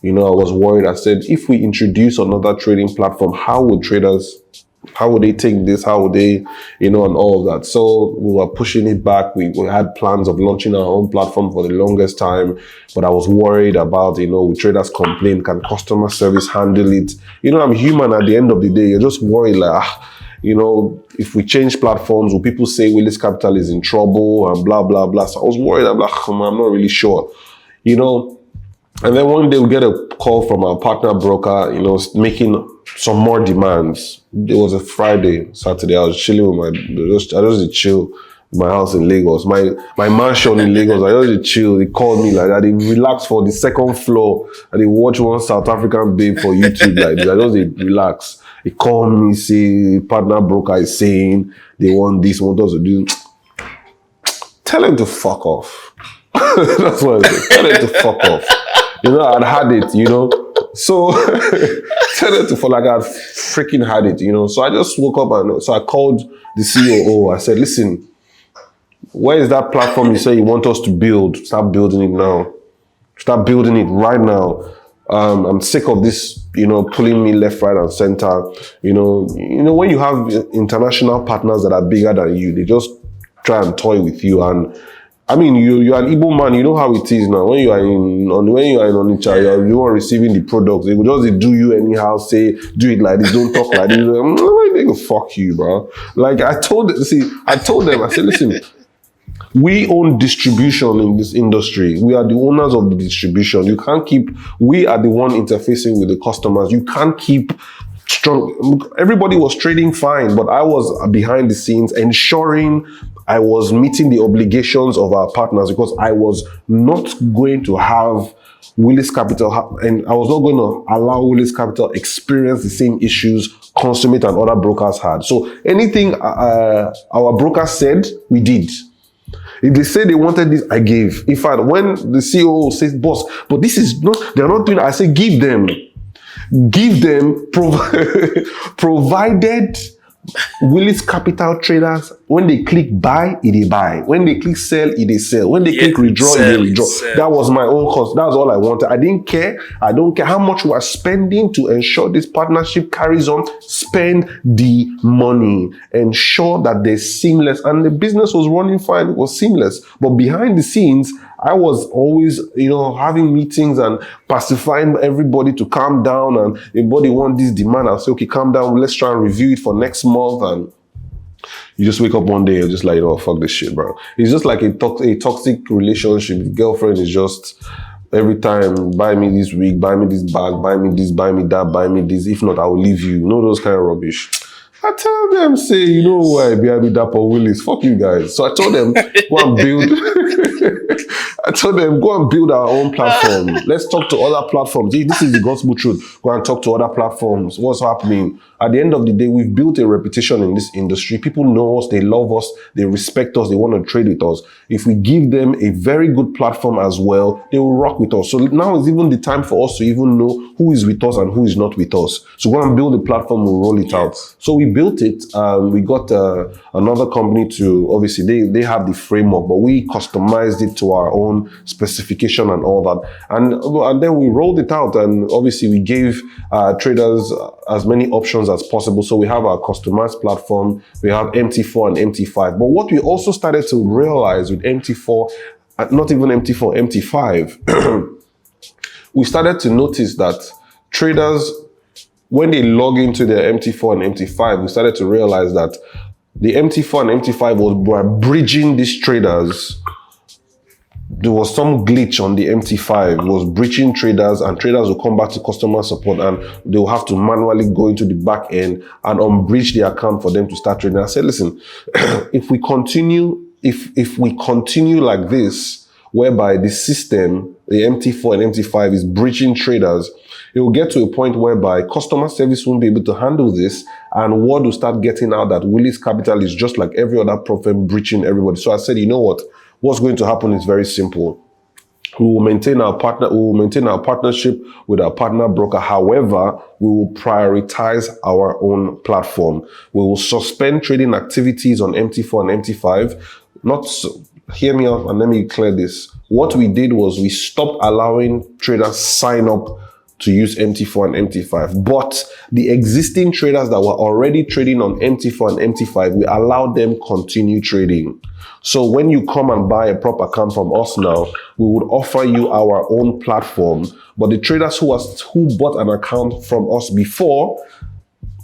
I was worried. I said, if we introduce another trading platform, how would they take this? How would they, and all of that. So we were pushing it back. We had plans of launching our own platform for the longest time, but I was worried about, will traders complain? Can customer service handle it? I'm human at the end of the day. You're just worried like, if we change platforms, will people say Willis Capital is in trouble and blah, blah, blah. So I was worried. I'm like, I'm not really sure, And then one day we get a call from our partner broker, making some more demands. It was a Saturday. I was chilling with I just chill in my house in Lagos, my mansion in Lagos. I just chill. They called me like that. They relaxed for the second floor and they watch one South African babe for YouTube like this. I just relax. They call me, say partner broker is saying they want this, want us to do. Tell them to fuck off. That's what I said. Tell them to fuck off. I'd had it, So tell them to fall like I freaking had it, So I just woke up and so I called the COO. I said, listen, where is that platform you say you want us to build? Start building it now. Start building it right now. I'm sick of this, pulling me left, right, and center. When you have international partners that are bigger than you, they just try and toy with you. And I mean, you're an Igbo man. You know how it is now. When you are in Onitsha, you are receiving the products. They will just do you anyhow. Say, do it like this. Don't talk like this. They go fuck you, bro. Like I told them. I said, listen, we own distribution in this industry. We are the owners of the distribution. You can't keep. We are the one interfacing with the customers. You can't keep. Strong. Everybody was trading fine, but I was behind the scenes ensuring I was meeting the obligations of our partners, because I was not going to have Willis Capital, and I was not going to allow Willis Capital experience the same issues Consummate and other brokers had. So anything our broker said, we did. If they say they wanted this, I gave. In fact, when the CEO says, boss, but this is not, they're not doing it, I say, give them, provided Willis Capital traders, when they click buy, they buy. When they click sell, they sell. When they click withdraw, they withdraw. That was my own cost. That's all I wanted. I didn't care. I don't care how much we are spending to ensure this partnership carries on. Spend the money. Ensure that they're seamless. And the business was running fine. It was seamless. But behind the scenes, I was always, having meetings and pacifying everybody to calm down, and everybody want this demand. I'll say, okay, calm down. Let's try and review it for next month. And you just wake up one day and just like, fuck this shit, bro. It's just like a toxic relationship. The girlfriend is just every time, buy me this wig, buy me this bag, buy me this, buy me that, buy me this. If not, I will leave you. Those kind of rubbish. I tell them, say, why, be Dapo Willis, fuck you guys. So I told them, go and build. I told them, go and build our own platform. Let's talk to other platforms. This is the gospel truth. Go and talk to other platforms. What's happening? At the end of the day, we've built a reputation in this industry. People know us, they love us, they respect us, they want to trade with us. If we give them a very good platform as well, they will rock with us. So now is even the time for us to even know who is with us and who is not with us. So go and build a platform, we'll roll it out. So we built it. We got another company to, obviously, they have the framework, but we customized it to our own specification and all that. And then we rolled it out, and obviously we gave traders as many options as possible. So we have our customized platform, we have MT4 and MT5. But what we also started to realize with MT4, not even MT4, MT5, we started to notice that traders, when they log into their MT4 and MT5, we started to realize that the MT4 and MT5 were bridging these traders. There was some glitch on the MT5, was breaching traders, and traders will come back to customer support and they will have to manually go into the back end and unbridge the account for them to start trading. I said, listen, if we continue like this, whereby the system, the MT4 and MT5 is breaching traders, it will get to a point whereby customer service won't be able to handle this, and word will start getting out that Willis Capital is just like every other firm breaching everybody. So I said, you know what? What's going to happen is very simple. We will maintain our partnership with our partner broker. However, we will prioritize our own platform. We will suspend trading activities on MT4 and MT5. Hear me out and let me clear this. What we did was we stopped allowing traders sign up to use MT4 and MT5. But the existing traders that were already trading on MT4 and MT5, we allowed them continue trading. So when you come and buy a prop account from us now, we would offer you our own platform. But the traders who bought an account from us before,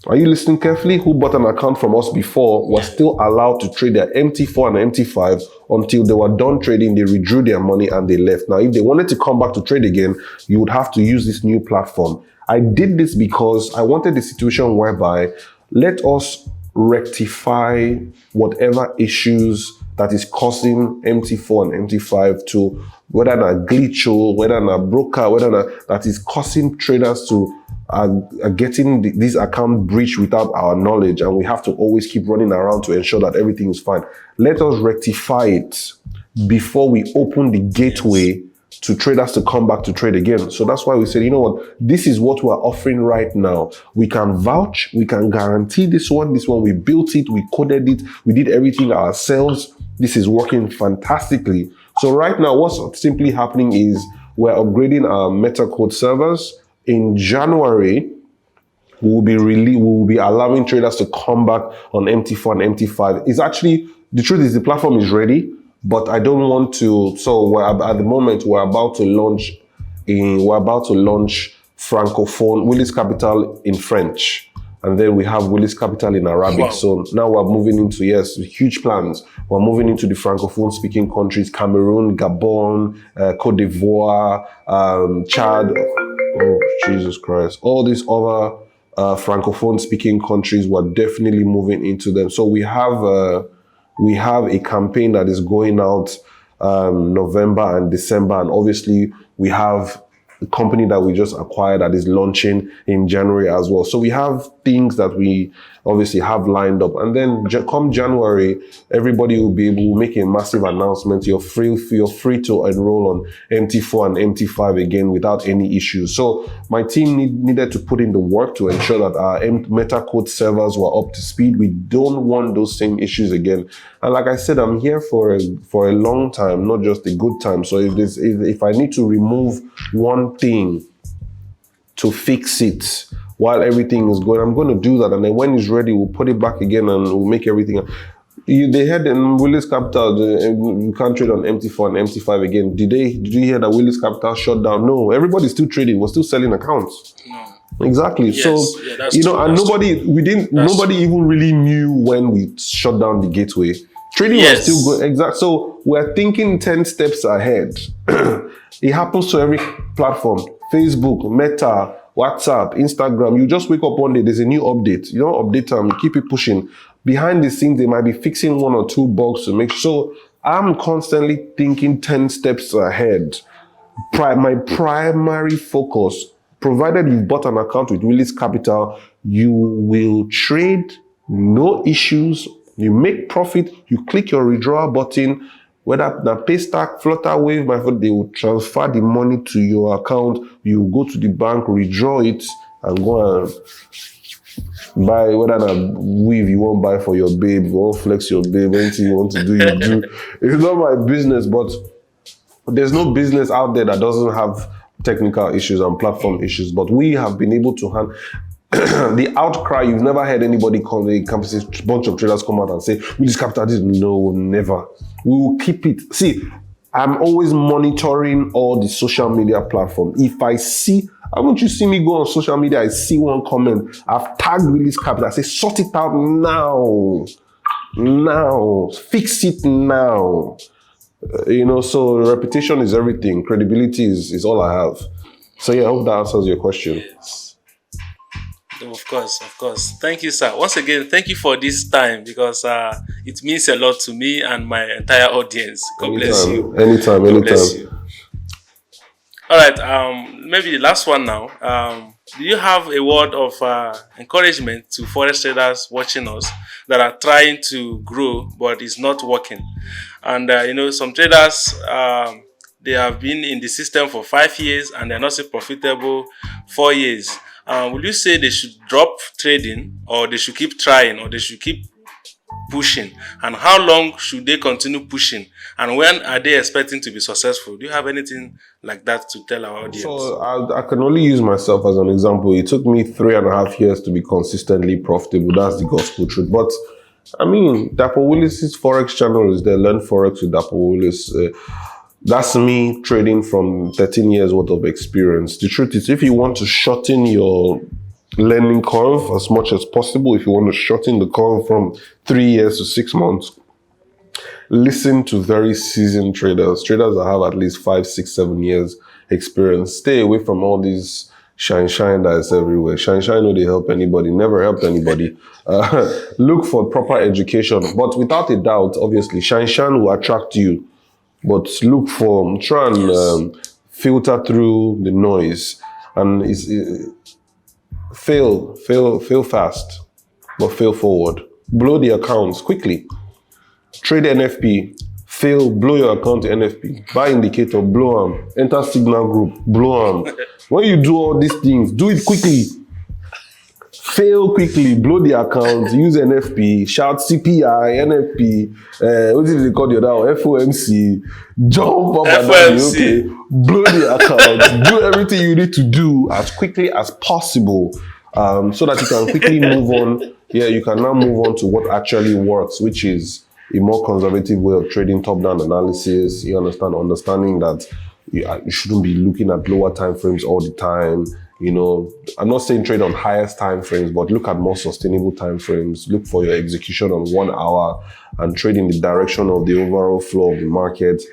are you listening carefully? Who bought an account from us before were still allowed to trade their MT4 and MT5 until they were done trading. They withdrew their money and they left. Now, if they wanted to come back to trade again, you would have to use this new platform. I did this because I wanted the situation whereby let us rectify whatever issues that is causing MT4 and MT5 to, whether a glitch or whether a broker, whether that is causing traders to are getting this account breached without our knowledge, and we have to always keep running around to ensure that everything is fine. Let us rectify it before we open the gateway to traders to come back to trade again. So that's why we said, you know what, this is what we're offering right now. We can vouch, we can guarantee this one, we built it, we coded it, we did everything ourselves. This is working fantastically. So right now, what's simply happening is we're upgrading our MetaCode servers. In January, we will be allowing traders to come back on MT4 and MT5. It's actually, the truth is the platform is ready, but I don't want to. So at the moment we're about to launch Francophone Willis Capital in French, and then we have Willis Capital in Arabic. Wow. So now we're moving into, yes, huge plans. We're moving into the Francophone speaking countries: Cameroon, Gabon, Cote d'Ivoire, Chad. Oh, Jesus Christ. All these other Francophone speaking countries, we're definitely moving into them. So we have a campaign that is going out November and December. And obviously we have the company that we just acquired that is launching in January as well. So we have things that we obviously have lined up. And then come January, everybody will be able to make a massive announcement. You're free to enroll on MT4 and MT5 again without any issues. So my team needed to put in the work to ensure that our MetaCode servers were up to speed. We don't want those same issues again. And like I said, I'm here for a long time, not just a good time. So if I need to remove one thing to fix it while everything is going, I'm going to do that. And then when it's ready, we'll put it back again and we'll make everything. They had in Willis Capital, you can't trade on MT4 and MT5 again. Did you hear that Willis Capital shut down? No, everybody's still trading. We're still selling accounts. No. Exactly. Yes. So, yeah, you know, and nobody even really knew when we shut down the gateway. Trading was still good. Exactly. So we're thinking 10 steps ahead. It happens to every platform: Facebook, Meta, WhatsApp, Instagram. You just wake up one day, there's a new update. You don't update them, you keep it pushing. Behind the scenes, they might be fixing one or two bugs to make sure. I'm constantly thinking 10 steps ahead. My primary focus, provided you've bought an account with Willis Capital, you will trade, no issues. You make profit, you click your withdrawal button, whether the Paystack, Flutter, Wave, they will transfer the money to your account. You go to the bank, withdraw it, and go and buy whether the weave you want to buy for your babe, you want to flex your babe, anything you want to do, you do. It's not my business, but there's no business out there that doesn't have technical issues and platform issues. But we have been able to handle the outcry. You've never heard anybody come, a bunch of traders come out and say, Willis Capital did. No, never. We will keep it. See, I'm always monitoring all the social media platforms. If I see, I want you to see me go on social media, I see one comment, I've tagged Willis Capital, I say, sort it out now. now. Fix it now. So reputation is everything. Credibility is all I have. So yeah, I hope that answers your question. Yes. Of course. Thank you, sir. Once again, thank you for this time because it means a lot to me and my entire audience. God bless you. Anytime. Bless you. All right. Maybe the last one now. Do you have a word of encouragement to forex traders watching us that are trying to grow but it's not working? And some traders they have been in the system for 5 years and they're not so profitable 4 years. Will you say they should drop trading, or they should keep trying, or they should keep pushing? And how long should they continue pushing? And when are they expecting to be successful? Do you have anything like that to tell our audience? So I can only use myself as an example. It took me 3.5 years to be consistently profitable. That's the gospel truth. But I mean, Dapo Willis's Forex channel is there. Learn Forex with Dapo Willis. That's me trading from 13 years worth of experience. The truth is, if you want to shorten your learning curve as much as possible, if you want to shorten the curve from 3 years to 6 months, listen to very seasoned traders that have at least 5, 6, 7 years experience. Stay away from all these shine that is everywhere. Shine no, they help anybody, never helped anybody. Look for proper education. But without a doubt, obviously, shine will attract you. But look for, try and filter through the noise, and fail fast, but fail forward. Blow the accounts quickly. Trade NFP, fail, blow your account to NFP. Buy indicator, blow them. Enter signal group, blow them. When you do all these things, do it quickly. Fail quickly, blow the account, use NFP, shout CPI, NFP, what did they call the other one? FOMC, jump up and down, okay, blow the account, do everything you need to do as quickly as possible, so that you can quickly move on. Yeah, you can now move on to what actually works, which is a more conservative way of trading, top-down analysis. You understanding that you shouldn't be looking at lower time frames all the time. I'm not saying trade on highest time frames, but look at more sustainable time frames. Look for your execution on 1 hour and trade in the direction of the overall flow of the market.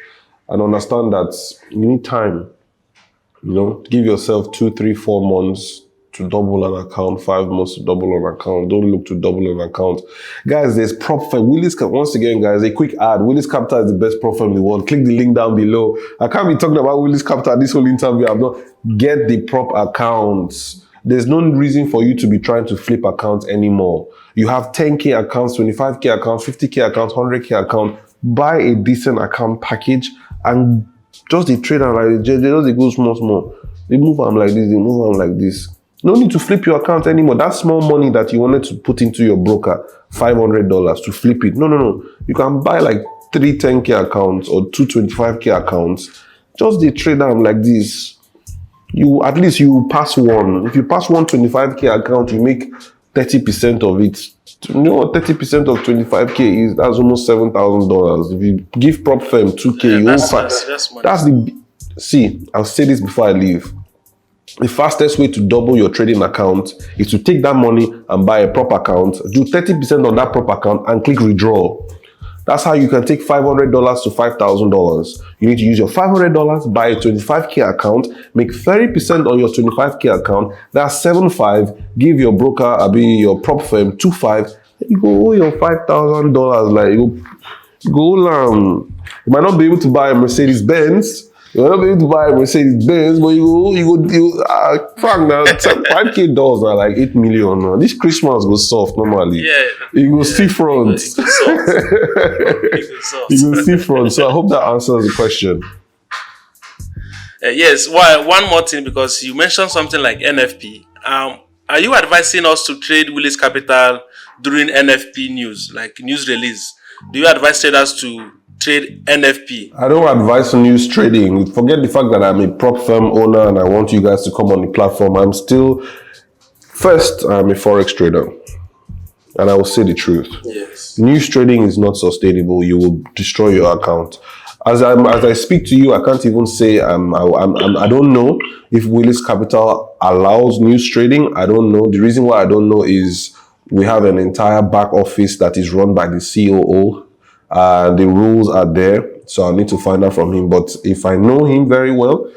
And understand that you need time. Give yourself 2, 3, 4 months to double an account, 5 months to double an account. Don't look to double an account. Guys, there's prop firm. Once again, guys, a quick ad. Willis Capital is the best prop firm in the world. Click the link down below. I can't be talking about Willis Capital this whole interview. I'm not. Get the prop accounts. There's no reason for you to be trying to flip accounts anymore. You have 10K accounts, 25K accounts, 50K accounts, 100K account. Buy a decent account package and just the trade and like they go small. They move them like this, they move them like this. No need to flip your account anymore. That small money that you wanted to put into your broker, $500 to flip it. No. You can buy like 3 10K accounts or 2 25K accounts. Just they trade them like this. At least you pass one. If you pass one 25K account, you make 30% of it. 30% of 25K that's almost $7,000. If you give prop firm 2K, I'll say this before I leave. The fastest way to double your trading account is to take that money and buy a prop account, do 30% on that prop account and click withdraw. That's how you can take $500 to $5,000. You need to use your $500, buy a 25K account, make 30% on your 25K account. That's 7.5. Give your broker, your prop firm 2.5. You go owe your $5,000. Like you go, you might not be able to buy a Mercedes Benz. You might not be able to buy a Mercedes Benz, but Frank, now 5K dollars are like 8 million. Now. This Christmas goes soft normally. Yeah. You go see front. You go see front. So I hope that answers the question. Yes. One more thing, because you mentioned something like NFP. Are you advising us to trade Willis Capital during NFP news, like news release? Do you advise traders to trade NFP? I don't advise news trading. Forget the fact that I'm a prop firm owner and I want you guys to come on the platform. I'm a Forex trader. And I will say the truth. Yes. News trading is not sustainable. You will destroy your account. As I speak to you, I can't even say I don't know if Willis Capital allows news trading. I don't know. The reason why I don't know is We have an entire back office that is run by the COO. The rules are there, so I need to find out from him. But if I know him very well,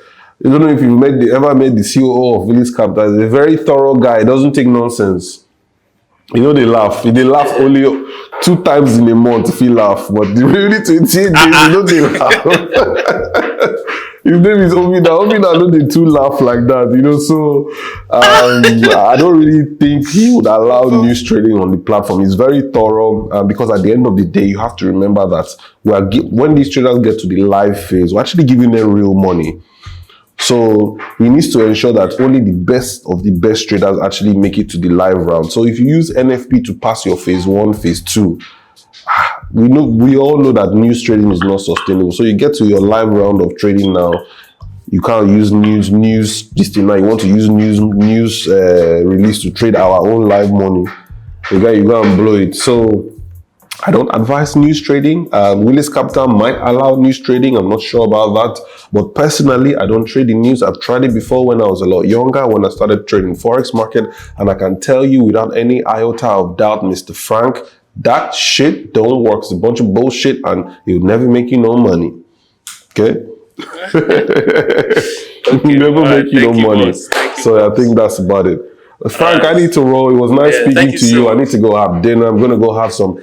I don't know if you've ever met the COO of Willis Capital. He's a very thorough guy. He doesn't take nonsense. You know, they laugh. They laugh only 2 times in a month if he laugh. But the really 28 days, you know, they laugh. His name is Omina. Omina, know they too laugh like that, you know. So I don't really think he would allow news trading on the platform. It's very thorough because at the end of the day, you have to remember that when these traders get to the live phase, we're actually giving them real money. So he needs to ensure that only the best of the best traders actually make it to the live round. So if you use NFP to pass your phase 1, phase 2, we all know that news trading is not sustainable. So you get to your live round of trading now, you can't use news this thing now. You want to use news release to trade our own live money. You go and blow it. So I don't advise news trading. Willis Capital might allow news trading. I'm not sure about that. But personally, I don't trade in news. I've tried it before when I was a lot younger, when I started trading Forex market. And I can tell you without any iota of doubt, Mr. Frank, that shit don't work. It's a bunch of bullshit and it will never make you no money. Okay? Okay, never make you no money. So I think that's about it. Frank, I need to roll. It was nice speaking to you. I need to go have dinner. I'm going to go have some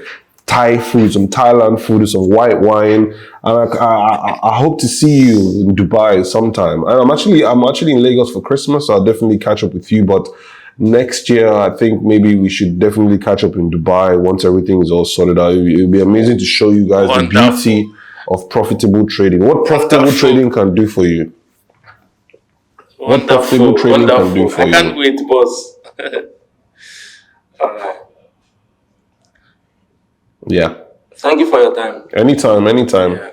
Thai food, some Thailand food, some white wine, and I hope to see you in Dubai sometime. And I'm actually in Lagos for Christmas, so I'll definitely catch up with you. But next year, I think maybe we should definitely catch up in Dubai once everything is all sorted out. It'll be amazing to show you guys the beauty of profitable trading. What profitable trading can do for you? What profitable trading can do for you? I can't wait, boss. Yeah. Thank you for your time. Anytime. Yeah.